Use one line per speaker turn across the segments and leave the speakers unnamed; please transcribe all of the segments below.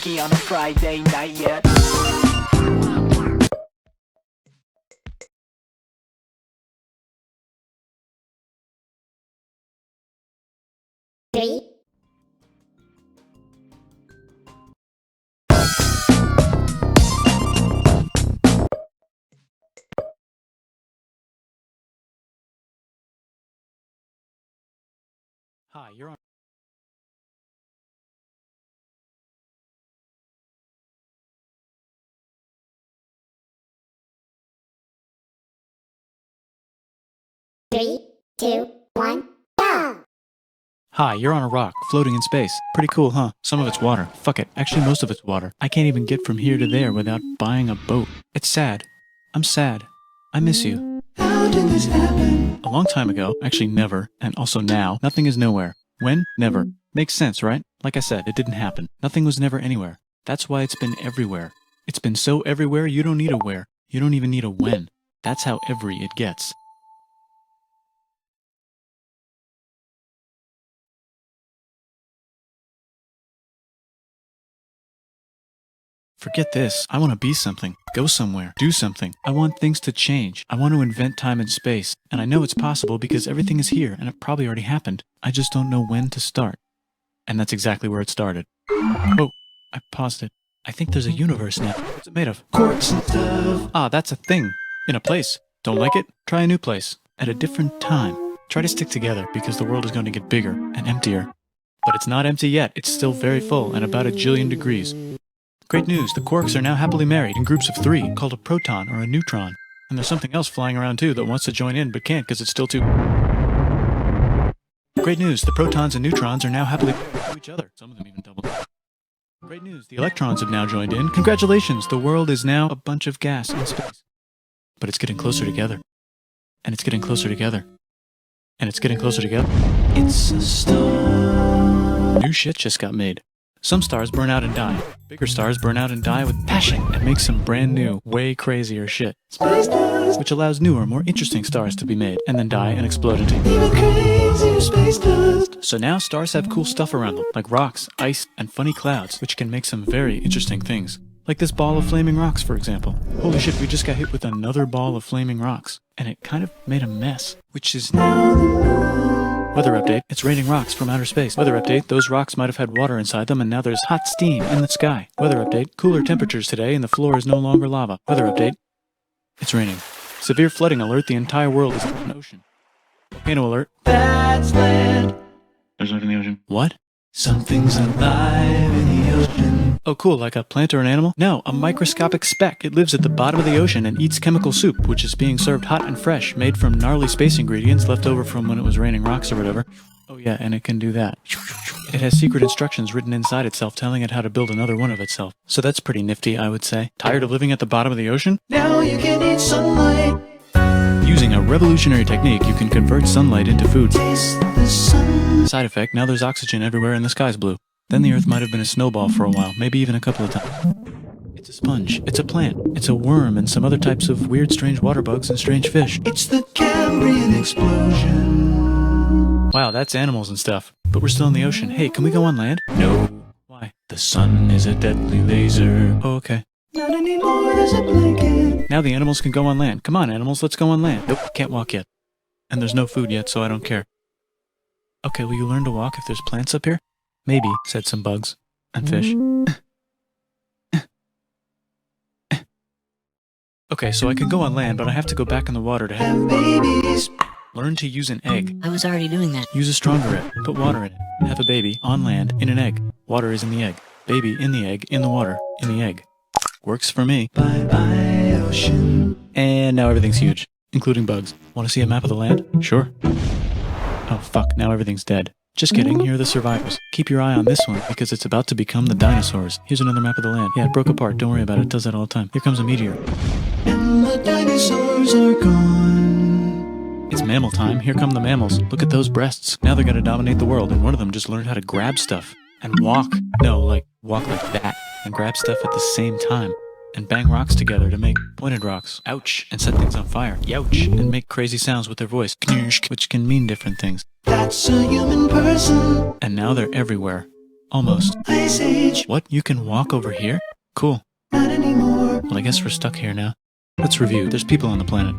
funky on a Friday night, yeah.
Three.
Hi, you're on.
Three, two, one, go!
Hi, you're on a rock, floating in space. Pretty cool, huh? Some of it's water. Fuck it. Actually, most of it's water. I can't even get from here to there without buying a boat. It's sad. I'm sad. I miss you.
How did this happen?
A long time ago, actually never, and also now, nothing is nowhere. When? Never. Makes sense, right? Like I said, it didn't happen. Nothing was never anywhere. That's why it's been everywhere. It's been so everywhere, you don't need a where. You don't even need a when. That's how every it gets. Forget this. I want to be something. Go somewhere. Do something. I want things to change. I want to invent time and space. And I know it's possible because everything is here and it probably already happened. I just don't know when to start. And that's exactly where it started. Oh, I paused it. I think there's a universe now. What's it made of?
Quartz and stuff.
Ah, that's a thing. In a place. Don't like it? Try a new place. At a different time. Try to stick together because the world is going to get bigger and emptier. But it's not empty yet. It's still very full and about 1,000,000,000 degrees. Great news, the quarks are now happily married in groups of 3, called a proton or a neutron. And there's something else flying around too that wants to join in but can't because it's still too... Great news, the protons and neutrons are now happily married to each other. Some of them even double. Great news, the electrons have now joined in. Congratulations, the world is now a bunch of gas in space. But it's getting closer together. And it's getting closer together. And it's getting closer together.
It's a star.
New shit just got made. Some stars burn out and die. Bigger stars burn out and die with passion and make some brand new, way crazier shit.
Space dust.
Which allows newer, more interesting stars to be made, and then die and explode into...
Even crazier space dust.
So now stars have cool stuff around them, like rocks, ice, and funny clouds, which can make some very interesting things. Like this ball of flaming rocks, for example. Holy shit, we just got hit with another ball of flaming rocks. And it kind of made a mess, which is now the moon. Weather update, it's raining rocks from outer space. Weather update, those rocks might have had water inside them and now there's hot steam in the sky. Weather update, cooler temperatures today and the floor is no longer lava. Weather update, it's raining. Severe flooding alert, the entire world is in an ocean. Volcano alert.
That's land.
There's life in the ocean. What?
Something's alive in the ocean.
Oh cool, like a plant or an animal? No, a microscopic speck. It lives at the bottom of the ocean and eats chemical soup, which is being served hot and fresh, made from gnarly space ingredients left over from when it was raining rocks or whatever. Oh yeah, and it can do that. It has secret instructions written inside itself telling it how to build another one of itself. So that's pretty nifty, I would say. Tired of living at the bottom of the ocean?
Now you can eat sunlight.
Using a revolutionary technique, you can convert sunlight into food.
Taste the sun.
Side effect, now there's oxygen everywhere and the sky's blue. Then the Earth might have been a snowball for a while, maybe even a couple of times. It's a sponge, it's a plant, it's a worm and some other types of weird strange water bugs and strange fish.
It's the Cambrian explosion.
Wow, that's animals and stuff. But we're still in the ocean. Hey, can we go on land? No. Why? The sun is a deadly laser. Oh, okay.
Not anymore, there's a blanket.
Now the animals can go on land. Come on, animals, let's go on land. Nope, can't walk yet. And there's no food yet, so I don't care. Okay, will you learn to walk if there's plants up here? Maybe, said some bugs. And fish. Okay, so I can go on land, but I have to go back in the water to
Have babies.
learn to use an egg.
I was already doing that.
Use a stronger egg. Put water in it. Have a baby on land in an egg. Water is in the egg. Baby in the egg, in the water, in the egg. Works for me.
Bye bye, ocean.
And now everything's huge, including bugs. Want to see a map of the land? Sure. Oh fuck, now everything's dead. Just kidding, here are the survivors. Keep your eye on this one, because it's about to become the dinosaurs. Here's another map of the land. Yeah, it broke apart, don't worry about it, it does that all the time. Here comes a meteor.
And the dinosaurs are gone.
It's mammal time, here come the mammals. Look at those breasts. Now they're gonna dominate the world, and one of them just learned how to grab stuff. And walk. No, like, walk like that. And grab stuff at the same time. And bang rocks together to make pointed rocks. Ouch. And set things on fire. Youch. And make crazy sounds with their voice. Knirsch, which can mean different things.
That's a human person.
And now they're everywhere. Almost.
Ice Age,
What? You can walk over here? Cool.
not anymore.
Well, I guess we're stuck here now. Let's review. There's people on the planet.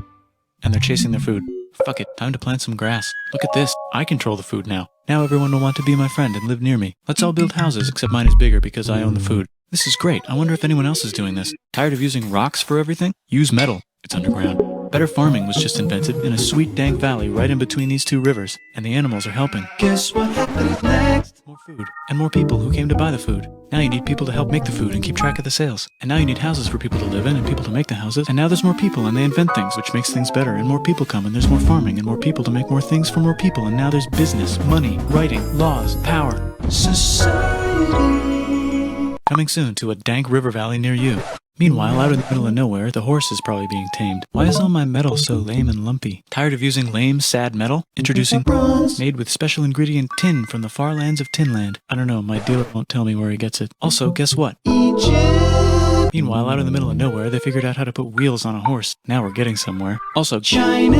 And they're chasing their food. Fuck it, time to plant some grass. Look at this. I control the food now. Now everyone will want to be my friend and live near me. Let's all build houses, except mine is bigger because I own the food. This is great. I wonder if anyone else is doing this. Tired of using rocks for everything? Use metal. It's underground. Better farming was just invented in a sweet dank valley right in between these two rivers, and the animals are helping.
Guess what happens next?
More food, and more people who came to buy the food. Now you need people to help make the food and keep track of the sales. And now you need houses for people to live in and people to make the houses. And now there's more people and they invent things, which makes things better. And more people come and there's more farming and more people to make more things for more people. And now there's business, money, writing, laws, power.
Society.
Coming soon to a dank river valley near you. Meanwhile, out in the middle of nowhere, the horse is probably being tamed. Why is all my metal so lame and lumpy? Tired of using lame, sad metal? Introducing
Bronze.
made with special ingredient tin from the far lands of Tinland. I don't know, my dealer won't tell me where he gets it. Also, guess what?
Egypt.
Meanwhile, out in the middle of nowhere, they figured out how to put wheels on a horse. Now we're getting somewhere. Also,
China.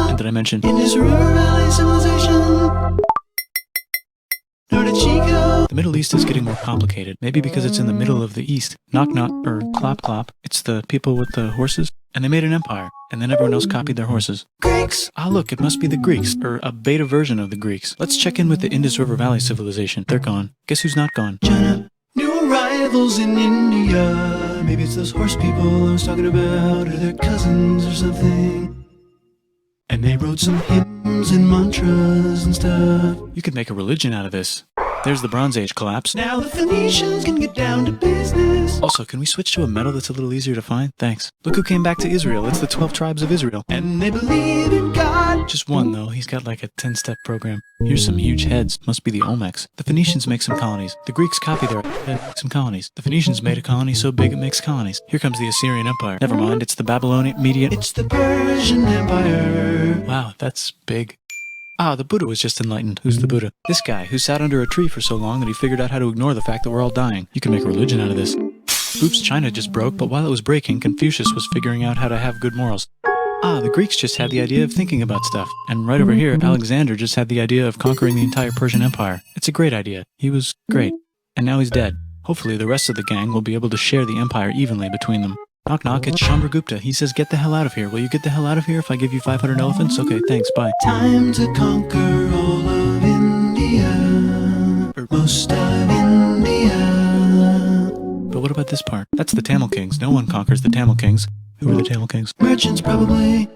and did I mention?
Indus River Valley Civilization. Norte Chico.
The Middle East is getting more complicated. Maybe because it's in the middle of the East. Knock knock, or clop clop. It's the people with the horses. And they made an empire. And then everyone else copied their horses.
Greeks.
Ah, look, it must be the Greeks, or a beta version of the Greeks. Let's check in with the Indus River Valley civilization. They're gone. Guess who's not gone?
China. New arrivals in India. Maybe it's those horse people I was talking about, or their cousins or something. And they wrote some hymns and mantras and stuff.
You could make a religion out of this. There's the Bronze Age collapse.
Now the Phoenicians can get down to business.
Also, can we switch to a metal that's a little easier to find? Thanks. Look who came back to Israel. It's the 12 tribes of Israel.
And they believe in God.
Just one, though. He's got like a 10-step program. Here's some huge heads. Must be the Olmecs. The Phoenicians make some colonies. The Greeks copy their and make some colonies. The Phoenicians made a colony so big it makes colonies. Here comes the Assyrian Empire. Never mind, it's the Babylonian Median.
It's the Persian Empire.
Wow, that's big. Ah, the Buddha was just enlightened. Who's the Buddha? This guy, who sat under a tree for so long that he figured out how to ignore the fact that we're all dying. You can make a religion out of this. Oops, China just broke, but while it was breaking, Confucius was figuring out how to have good morals. Ah, the Greeks just had the idea of thinking about stuff. And right over here, Alexander just had the idea of conquering the entire Persian Empire. It's a great idea. He was great. And now he's dead. Hopefully the rest of the gang will be able to share the empire evenly between them. Knock knock, it's Chandragupta. He says, get the hell out of here. Will you get the hell out of here if I give you 500 elephants? Okay, thanks, bye.
Time to conquer all of India. Or most of India.
But what about this part? That's the Tamil Kings. No one conquers the Tamil Kings. Who are the Tamil Kings?
Merchants probably.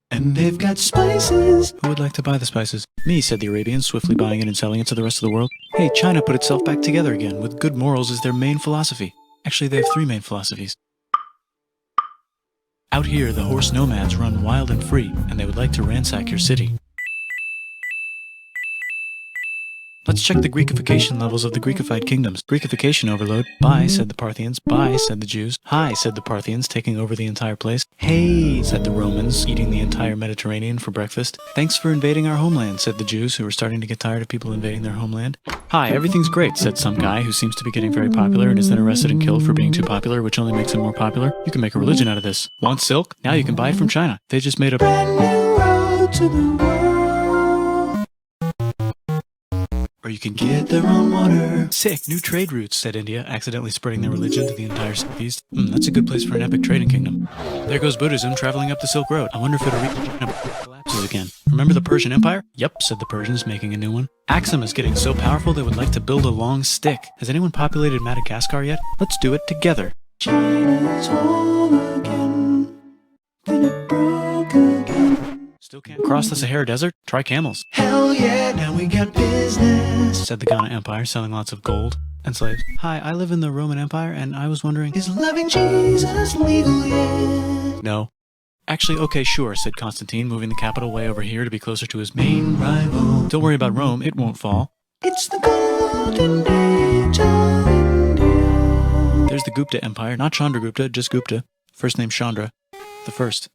And they've got spices.
Who would like to buy the spices? Me, said the Arabians, swiftly buying it and selling it to the rest of the world. Hey, China put itself back together again, with good morals as their main philosophy. Actually, they have 3 main philosophies. Out here, the horse nomads run wild and free, and they would like to ransack your city. Let's check the Greekification levels of the Greekified kingdoms. Greekification overload. Bye, said the Parthians. Bye, said the Jews. Hi, said the Parthians, taking over the entire place. Hey, said the Romans, eating the entire Mediterranean for breakfast. Thanks for invading our homeland, said the Jews, who were starting to get tired of people invading their homeland. Hi, everything's great, said some guy who seems to be getting very popular and is then arrested and killed for being too popular, which only makes him more popular. You can make a religion out of this. Want silk? Now you can buy it from China. They just made a
Brand new road to the world.
Or you can
Get their own water.
Sick, new trade routes, said India, accidentally spreading their religion to the entire southeast. That's a good place for an epic trading kingdom. There goes Buddhism traveling up the Silk Road. I wonder if it'll reach China before it collapses again. Remember the Persian Empire? Yep, said the Persians, making a new one. Axum is getting so powerful they would like to build a long stick. Has anyone populated Madagascar yet? Let's do it together.
China's home again. Then it broke again.
Still can't cross the Sahara Desert? Try camels,
Hell yeah, now we got business.
said the Ghana Empire, selling lots of gold and slaves. Hi, I live in the Roman Empire, and I was wondering...
Is loving Jesus legal yet?
No. Actually, okay, sure, said Constantine, moving the capital way over here to be closer to his main rival. Don't worry about Rome, it won't fall.
It's the golden age of India.
There's the Gupta Empire, not Chandragupta, just Gupta. First name Chandra. The first.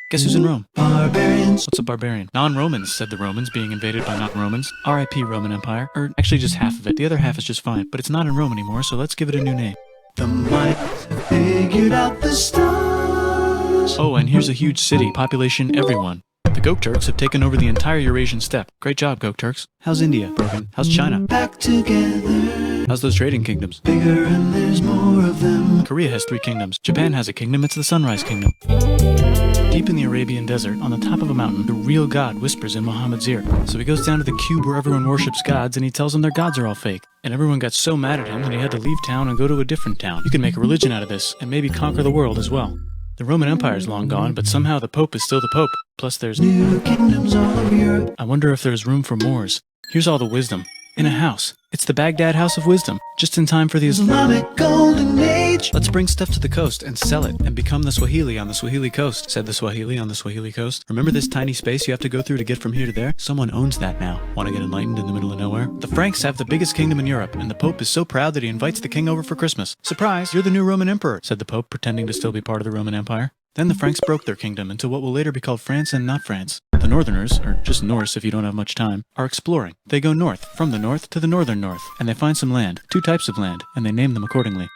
Guess who's in Rome?
Barbarians.
What's a barbarian? Non-Romans, said the Romans, being invaded by non-Romans. R.I.P. Roman Empire. Or actually just half of it. The other half is just fine. But it's not in Rome anymore, so let's give it a new name.
The might have figured out the stars.
Oh, and here's a huge city. Population everyone. The Gok Turks have taken over the entire Eurasian steppe. Great job, Gok Turks. How's India? Broken. How's China?
Back together.
How's those trading kingdoms?
Bigger and there's more of them.
Korea has 3 kingdoms. Japan has a kingdom, it's the Sunrise Kingdom. Deep in the Arabian desert, on the top of a mountain, the real God whispers in Muhammad's ear. So he goes down to the cube where everyone worships gods and he tells them their gods are all fake. And everyone got so mad at him that he had to leave town and go to a different town. You can make a religion out of this, and maybe conquer the world as well. The Roman Empire is long gone, but somehow the Pope is still the Pope. Plus there's
New kingdoms all over Europe.
I wonder if there's room for Moors. Here's all the wisdom. In a house. It's the Baghdad House of Wisdom. Just in time for the
Islamic Golden Age.
Let's bring stuff to the coast and sell it and become the Swahili on the Swahili coast, said the Swahili on the Swahili coast. Remember this tiny space you have to go through to get from here to there? Someone owns that now. Want to get enlightened in the middle of nowhere? The Franks have the biggest kingdom in Europe, and the Pope is so proud that he invites the king over for Christmas. Surprise, you're the new Roman emperor, said the Pope, pretending to still be part of the Roman Empire. Then the Franks broke their kingdom into what will later be called France and not France. The Northerners, or just Norse if you don't have much time, are exploring. They go north, from the north to the northern north, and they find some land, 2 types of land, and they name them accordingly.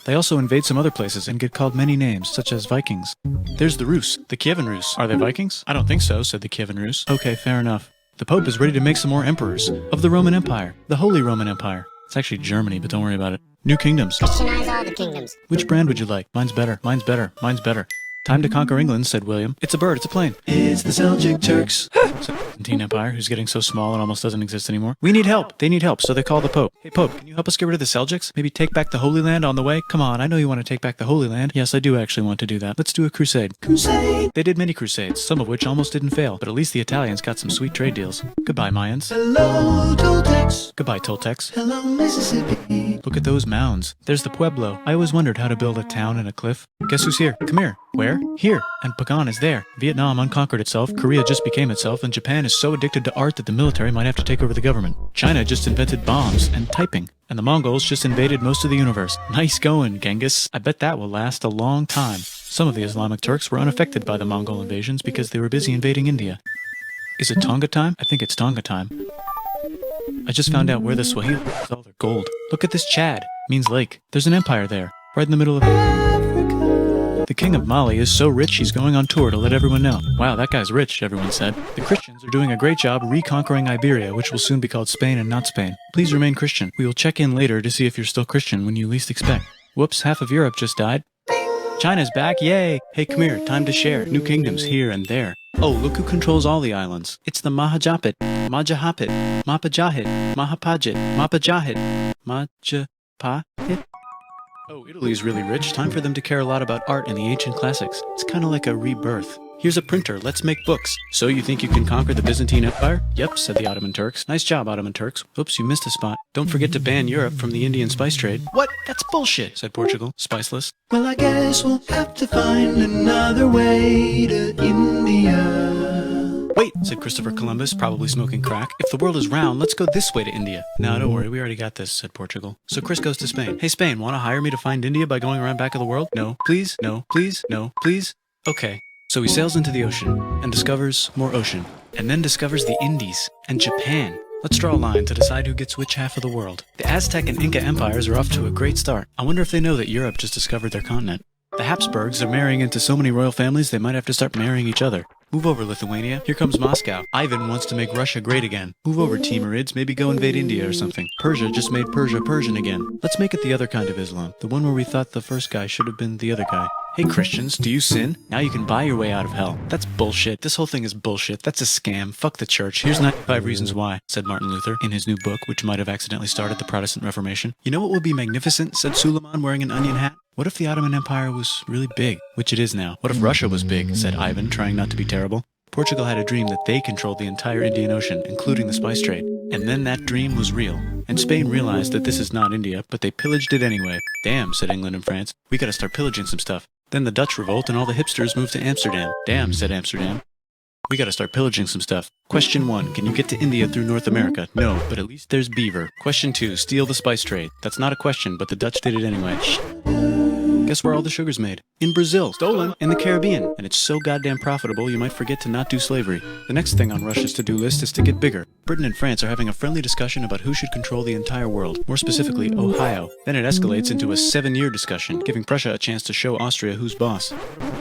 They also invade some other places and get called many names, such as Vikings. There's the Rus, the Kievan Rus. Are they Vikings? I don't think so, said the Kievan Rus. Okay, fair enough. The Pope is ready to make some more emperors of the Roman Empire, the Holy Roman Empire. It's actually Germany, but don't worry about it. New kingdoms.
Christianize all the kingdoms.
Which brand would you like? Mine's better, mine's better, mine's better. Time to conquer England, said William. It's a bird, it's a plane.
It's the Seljuk Turks.
Said the Byzantine Empire, who's getting so small it almost doesn't exist anymore. We need help. They need help, so they call the Pope. Hey Pope, can you help us get rid of the Seljuks? Maybe take back the Holy Land on the way? Come on, I know you want to take back the Holy Land. Yes, I do actually want to do that. Let's do a crusade.
Crusade.
They did many crusades, some of which almost didn't fail, but at least the Italians got some sweet trade deals. Goodbye, Mayans.
Hello, Toltecs.
Goodbye, Toltecs.
Hello, Mississippi.
Look at those mounds. There's the Pueblo. I always wondered how to build a town in a cliff. Guess who's here? Come here. Where? Here. And Pagan is there. Vietnam unconquered itself, Korea just became itself, and Japan is so addicted to art that the military might have to take over the government. China just invented bombs and typing. And the Mongols just invaded most of the universe. Nice going, Genghis. I bet that will last a long time. Some of the Islamic Turks were unaffected by the Mongol invasions because they were busy invading India. Is it Tonga time? I think it's Tonga time. I just found out where the Swahili is all their gold. Look at this Chad. Means lake. There's an empire there. Right in the middle of
Africa.
The king of Mali is so rich he's going on tour to let everyone know. Wow, that guy's rich, everyone said. The Christians are doing a great job reconquering Iberia, which will soon be called Spain and not Spain. Please remain Christian. We will check in later to see if you're still Christian when you least expect. Whoops, half of Europe just died. China's back, yay! Hey, come here, time to share. New kingdoms here and there. Oh, look who controls all the islands. It's the Mahajapit, Majahapit, Mapajahit, Mahapajit, Mapajahit, Majapahit. Oh, Italy's really rich. Time for them to care a lot about art and the ancient classics. It's kind of like a rebirth. Here's a printer, let's make books. So you think you can conquer the Byzantine Empire? Yep, said the Ottoman Turks. Nice job, Ottoman Turks. Oops, you missed a spot. Don't forget to ban Europe from the Indian spice trade. What? That's bullshit, said Portugal, spiceless.
Well, I guess we'll have to find another way to India.
Wait, said Christopher Columbus, probably smoking crack. If the world is round, let's go this way to India. No, don't worry, we already got this, said Portugal. So Chris goes to Spain. Hey, Spain, want to hire me to find India by going around back of the world? No, please, no, please, no, please. Okay. So he sails into the ocean and discovers more ocean, and then discovers the Indies and Japan. Let's draw a line to decide who gets which half of the world. The Aztec and Inca empires are off to a great start. I wonder if they know that Europe just discovered their continent. The Habsburgs are marrying into so many royal families they might have to start marrying each other. Move over, Lithuania. Here comes Moscow. Ivan wants to make Russia great again. Move over, Timurids. Maybe go invade India or something. Persia just made Persia Persian again. Let's make it the other kind of Islam. The one where we thought the first guy should have been the other guy. Hey Christians, do you sin? Now you can buy your way out of hell. That's bullshit. This whole thing is bullshit. That's a scam. Fuck the church. Here's 95 Reasons Why, said Martin Luther in his new book, which might have accidentally started the Protestant Reformation. You know what would be magnificent, said Suleiman wearing an onion hat? What if the Ottoman Empire was really big, which it is now? What if Russia was big, said Ivan, trying not to be terrible. Portugal had a dream that they controlled the entire Indian Ocean, including the spice trade. And then that dream was real. And Spain realized that this is not India, but they pillaged it anyway. Damn, said England and France. We gotta start pillaging some stuff. Then the Dutch revolt and all the hipsters moved to Amsterdam. Damn, said Amsterdam. We gotta start pillaging some stuff. Question 1, can you get to India through North America? No, but at least there's beaver. Question 2, steal the spice trade. That's not a question, but the Dutch did it anyway. Guess where all the sugar's made? In Brazil. Stolen. In the Caribbean. And it's so goddamn profitable you might forget to not do slavery. The next thing on Russia's to-do list is to get bigger. Britain and France are having a friendly discussion about who should control the entire world. More specifically, Ohio. Then it escalates into a 7-year discussion, giving Prussia a chance to show Austria who's boss.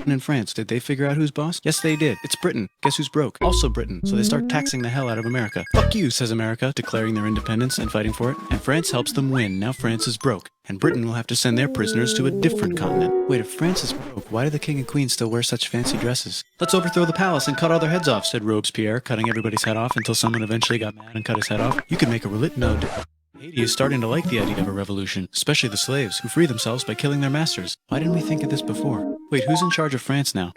Britain and France, did they figure out who's boss? Yes, they did. It's Britain. Guess who's broke? Also Britain. So they start taxing the hell out of America. Fuck you, says America, declaring their independence and fighting for it. And France helps them win. Now France is broke. And Britain will have to send their prisoners to a different continent. Wait, if France is broke, why do the king and queen still wear such fancy dresses? Let's overthrow the palace and cut all their heads off, said Robespierre, cutting everybody's head off until someone eventually got mad and cut his head off. You could make a no. Haiti is starting to like the idea of a revolution, especially the slaves, who free themselves by killing their masters. Why didn't we think of this before? Wait, who's in charge of France now?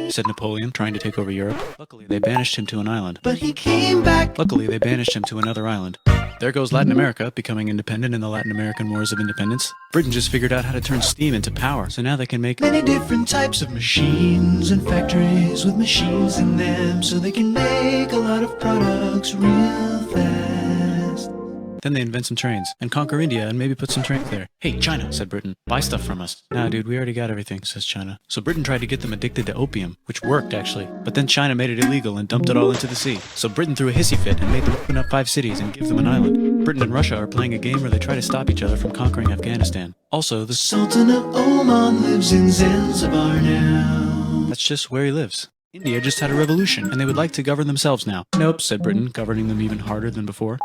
Said Napoleon, trying to take over Europe. Luckily, they banished him to an island.
But he came back.
Luckily, they banished him to another island. There goes Latin America, becoming independent in the Latin American Wars of Independence. Britain just figured out how to turn steam into power, so now they can make
Many different types of machines and factories with machines in them, so they can make a lot of products real fast.
Then they invent some trains, and conquer India and maybe put some trains there. Hey, China, said Britain, buy stuff from us. Nah, dude, we already got everything, says China. So Britain tried to get them addicted to opium, which worked, actually. But then China made it illegal and dumped it all into the sea. So Britain threw a hissy fit and made them open up 5 cities and give them an island. Britain and Russia are playing a game where they try to stop each other from conquering Afghanistan. Also, the
Sultan of Oman lives in Zanzibar now.
That's just where he lives. India just had a revolution, and they would like to govern themselves now. Nope, said Britain, governing them even harder than before.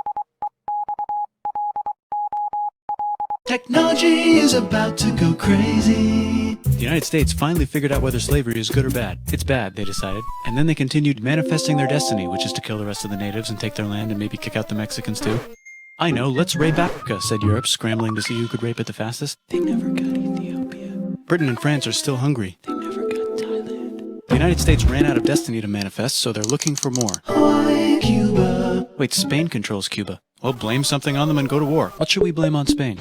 Technology is about to go crazy.
The United States finally figured out whether slavery is good or bad. It's bad, they decided. And then they continued manifesting their destiny, which is to kill the rest of the natives and take their land and maybe kick out the Mexicans too. I know, let's rape Africa, said Europe, scrambling to see who could rape it the fastest. They never got Ethiopia. Britain and France are still hungry. They never got Thailand. The United States ran out of destiny to manifest, so they're looking for more.
Hawaii, Cuba.
Wait, Spain controls Cuba. Well, blame something on them and go to war. What should we blame on Spain?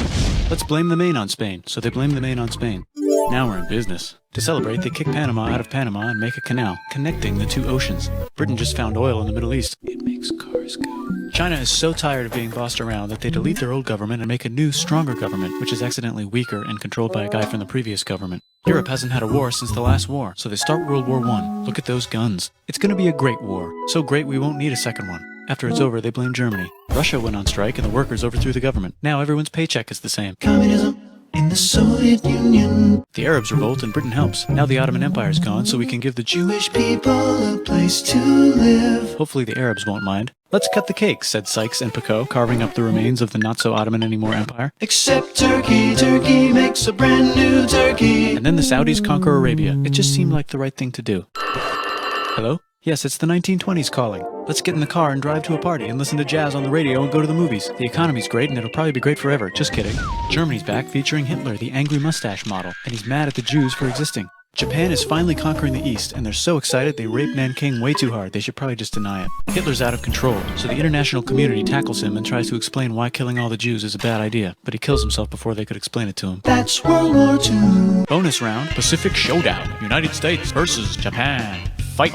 Let's blame the Maine on Spain. So they blame the Maine on Spain. Now we're in business. To celebrate, they kick Panama out of Panama and make a canal, connecting the 2 oceans. Britain just found oil in the Middle East. It makes cars go. China is so tired of being bossed around that they delete their old government and make a new, stronger government, which is accidentally weaker and controlled by a guy from the previous government. Europe hasn't had a war since the last war, so they start World War I. Look at those guns. It's gonna be a great war. So great we won't need a second one. After it's over, they blame Germany. Russia went on strike and the workers overthrew the government. Now everyone's paycheck is the same.
Communism in the Soviet Union.
The Arabs revolt and Britain helps. Now the Ottoman Empire's gone, so we can give the
Jewish people a place to live.
Hopefully the Arabs won't mind. Let's cut the cake, said Sykes and Picot, carving up the remains of the not-so-Ottoman-anymore empire.
Except Turkey. Turkey makes a brand new Turkey.
And then the Saudis conquer Arabia. It just seemed like the right thing to do. Hello? Yes, it's the 1920s calling. Let's get in the car and drive to a party and listen to jazz on the radio and go to the movies. The economy's great and it'll probably be great forever. Just kidding. Germany's back featuring Hitler, the angry mustache model, and he's mad at the Jews for existing. Japan is finally conquering the East, and they're so excited they raped Nanking way too hard. They should probably just deny it. Hitler's out of control, so the international community tackles him and tries to explain why killing all the Jews is a bad idea, but he kills himself before they could explain it to him.
That's World War II.
Bonus round, Pacific Showdown. United States versus Japan. Fight!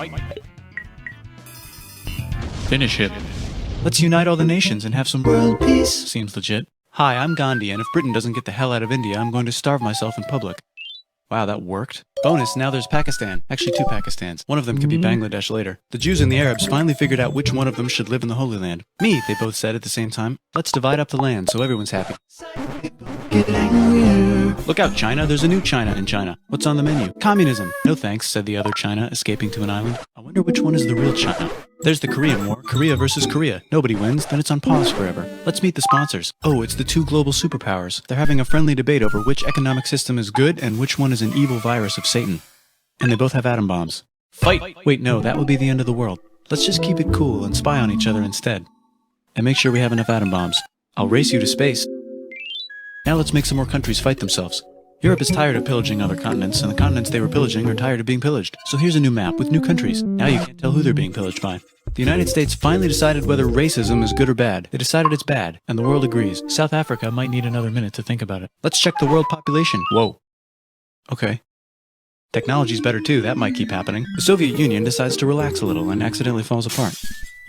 Finish him. Let's unite all the nations and have some
World peace.
Seems legit. Hi, I'm Gandhi, and if Britain doesn't get the hell out of India, I'm going to starve myself in public. Wow, that worked. Bonus, now there's Pakistan. Actually, 2 Pakistans. One of them could be Bangladesh later. The Jews and the Arabs finally figured out which one of them should live in the Holy Land. Me, they both said at the same time. Let's divide up the land so everyone's happy.
Get angrier.
Look out, China. There's a new China in China. What's on the menu? Communism. No thanks, said the other China, escaping to an island. I wonder which one is the real China. There's the Korean War. Korea versus Korea. Nobody wins, then it's on pause forever. Let's meet the sponsors. Oh, it's the 2 global superpowers. They're having a friendly debate over which economic system is good and which one is an evil virus of Satan. And they both have atom bombs. Fight! Wait, no, that would be the end of the world. Let's just keep it cool and spy on each other instead. And make sure we have enough atom bombs. I'll race you to space. Now let's make some more countries fight themselves. Europe is tired of pillaging other continents, and the continents they were pillaging are tired of being pillaged. So here's a new map with new countries. Now you can't tell who they're being pillaged by. The United States finally decided whether racism is good or bad. They decided it's bad, and the world agrees. South Africa might need another minute to think about it. Let's check the world population. Whoa. Okay. Technology's better too, that might keep happening. The Soviet Union decides to relax a little and accidentally falls apart.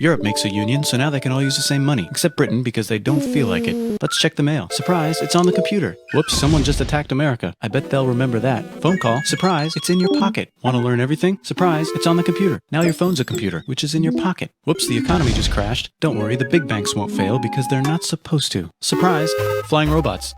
Europe makes a union, so now they can all use the same money, except Britain because they don't feel like it. Let's check the mail. Surprise, it's on the computer. Whoops, someone just attacked America. I bet they'll remember that. Phone call. Surprise, it's in your pocket. Want to learn everything? Surprise, it's on the computer. Now your phone's a computer, which is in your pocket. Whoops, the economy just crashed. Don't worry, the big banks won't fail because they're not supposed to. Surprise, flying robots.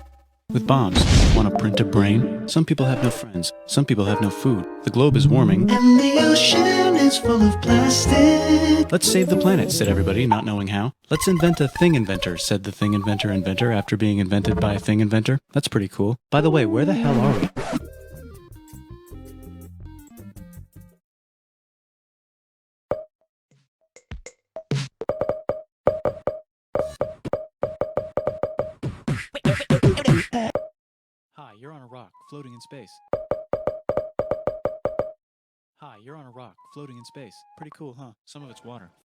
with bombs. Want to print a brain? Some people have no friends. Some people have no food. The globe is warming.
And the ocean is full of plastic.
Let's save the planet, said everybody, not knowing how. Let's invent a thing inventor, said the thing inventor after being invented by a thing inventor. That's pretty cool. By the way, where the hell are we? Hi, you're on a rock, floating in space. Hi, you're on a rock, floating in space. Pretty cool, huh? Some of it's water.